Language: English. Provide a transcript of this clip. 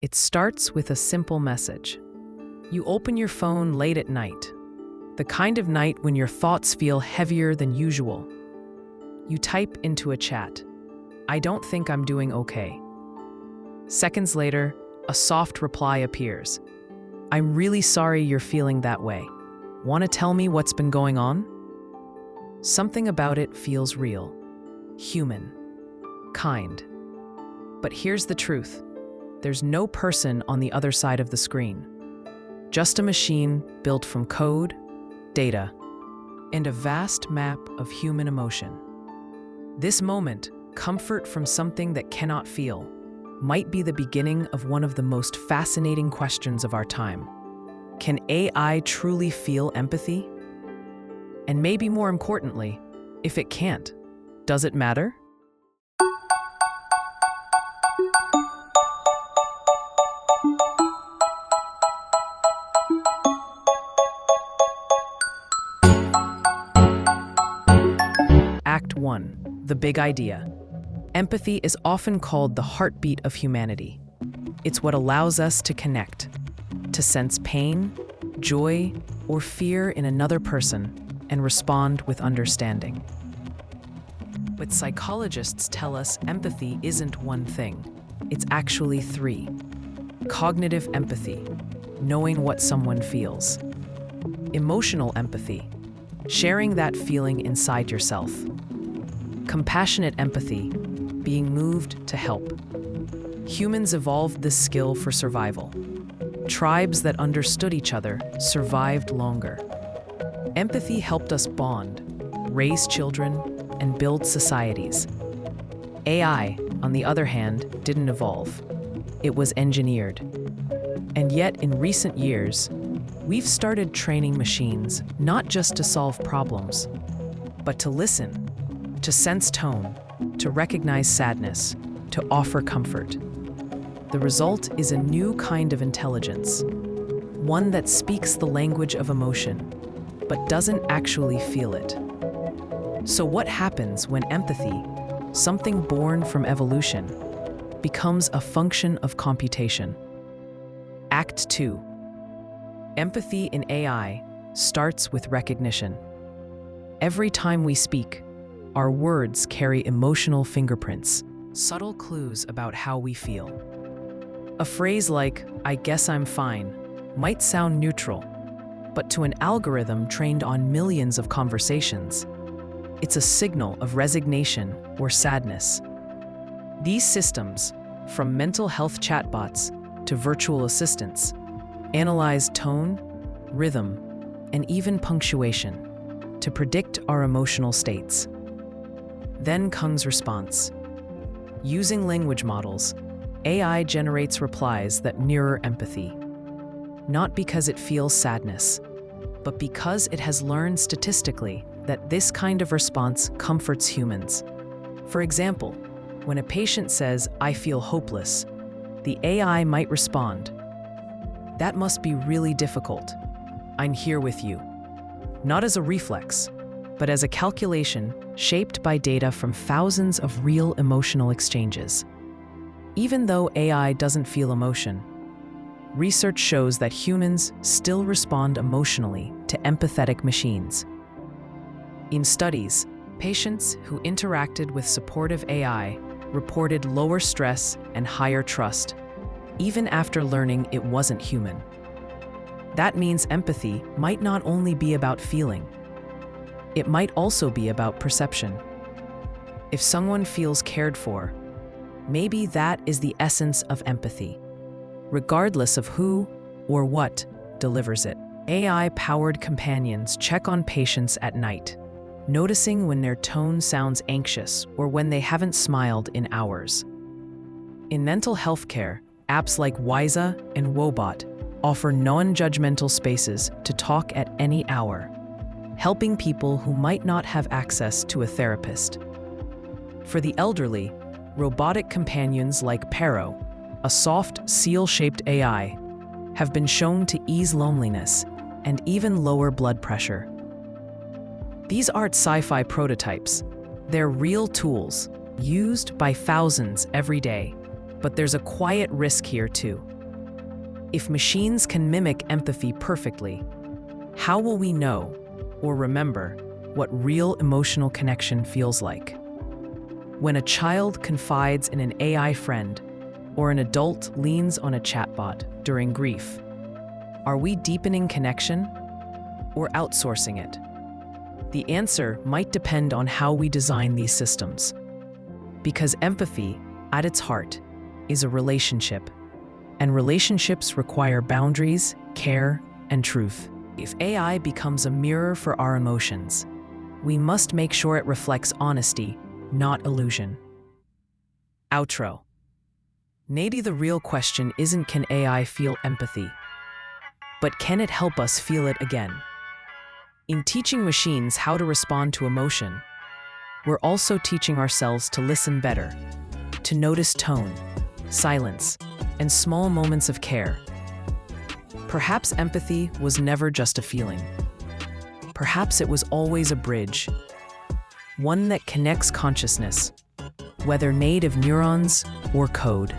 It starts with a simple message. You open your phone late at night, the kind of night when your thoughts feel heavier than usual. You type into a chat, "I don't think I'm doing okay." Seconds later, a soft reply appears. "I'm really sorry you're feeling that way. Want to tell me what's been going on?" Something about it feels real, human, kind. But here's the truth. There's no person on the other side of the screen. Just a machine built from code, data, and a vast map of human emotion. This moment, comfort from something that cannot feel, might be the beginning of one of the most fascinating questions of our time. Can AI truly feel empathy? And maybe more importantly, if it can't, does it matter? Act 1. The big idea. Empathy is often called the heartbeat of humanity. It's what allows us to connect, to sense pain, joy, or fear in another person and respond with understanding. But psychologists tell us empathy isn't one thing. It's actually three. Cognitive empathy, knowing what someone feels. Emotional empathy, sharing that feeling inside yourself. Compassionate empathy, being moved to help. Humans evolved this skill for survival. Tribes that understood each other survived longer. Empathy helped us bond, raise children, and build societies. AI, on the other hand, didn't evolve. It was engineered. And yet, in recent years, we've started training machines not just to solve problems, but to listen, to sense tone, to recognize sadness, to offer comfort. The result is a new kind of intelligence, one that speaks the language of emotion, but doesn't actually feel it. So what happens when empathy, something born from evolution, becomes a function of computation? Act 2. Empathy in AI starts with recognition. Every time we speak, our words carry emotional fingerprints, subtle clues about how we feel. A phrase like, "I guess I'm fine," might sound neutral, but to an algorithm trained on millions of conversations, it's a signal of resignation or sadness. These systems, from mental health chatbots to virtual assistants, analyze tone, rhythm, and even punctuation to predict our emotional states. Then comes response. Using language models, AI generates replies that mirror empathy, not because it feels sadness, but because it has learned statistically that this kind of response comforts humans. For example, when a patient says, "I feel hopeless," the AI might respond, "That must be really difficult. I'm here with you." Not as a reflex, but as a calculation shaped by data from thousands of real emotional exchanges. Even though AI doesn't feel emotion, research shows that humans still respond emotionally to empathetic machines. In studies, patients who interacted with supportive AI reported lower stress and higher trust, even after learning it wasn't human. That means empathy might not only be about feeling, it might also be about perception. If someone feels cared for, maybe that is the essence of empathy, regardless of who or what delivers it. AI-powered companions check on patients at night, noticing when their tone sounds anxious or when they haven't smiled in hours. In mental health care, apps like Wiza and Wobot offer non-judgmental spaces to talk at any hour, helping people who might not have access to a therapist. For the elderly, robotic companions like Pero, a soft, seal-shaped AI, have been shown to ease loneliness and even lower blood pressure. These aren't sci-fi prototypes. They're real tools, used by thousands every day, But there's a quiet risk here too. If machines can mimic empathy perfectly, how will we know or remember what real emotional connection feels like? When a child confides in an AI friend or an adult leans on a chatbot during grief, are we deepening connection or outsourcing it? The answer might depend on how we design these systems. Because empathy, at its heart, is a relationship, and relationships require boundaries, care, and truth. If AI becomes a mirror for our emotions, we must make sure it reflects honesty, not illusion. Outro. Maybe the real question isn't can AI feel empathy, but can it help us feel it again? In teaching machines how to respond to emotion, we're also teaching ourselves to listen better, to notice tone, silence, and small moments of care. Perhaps empathy was never just a feeling. Perhaps it was always a bridge, one that connects consciousness, whether made of neurons or code.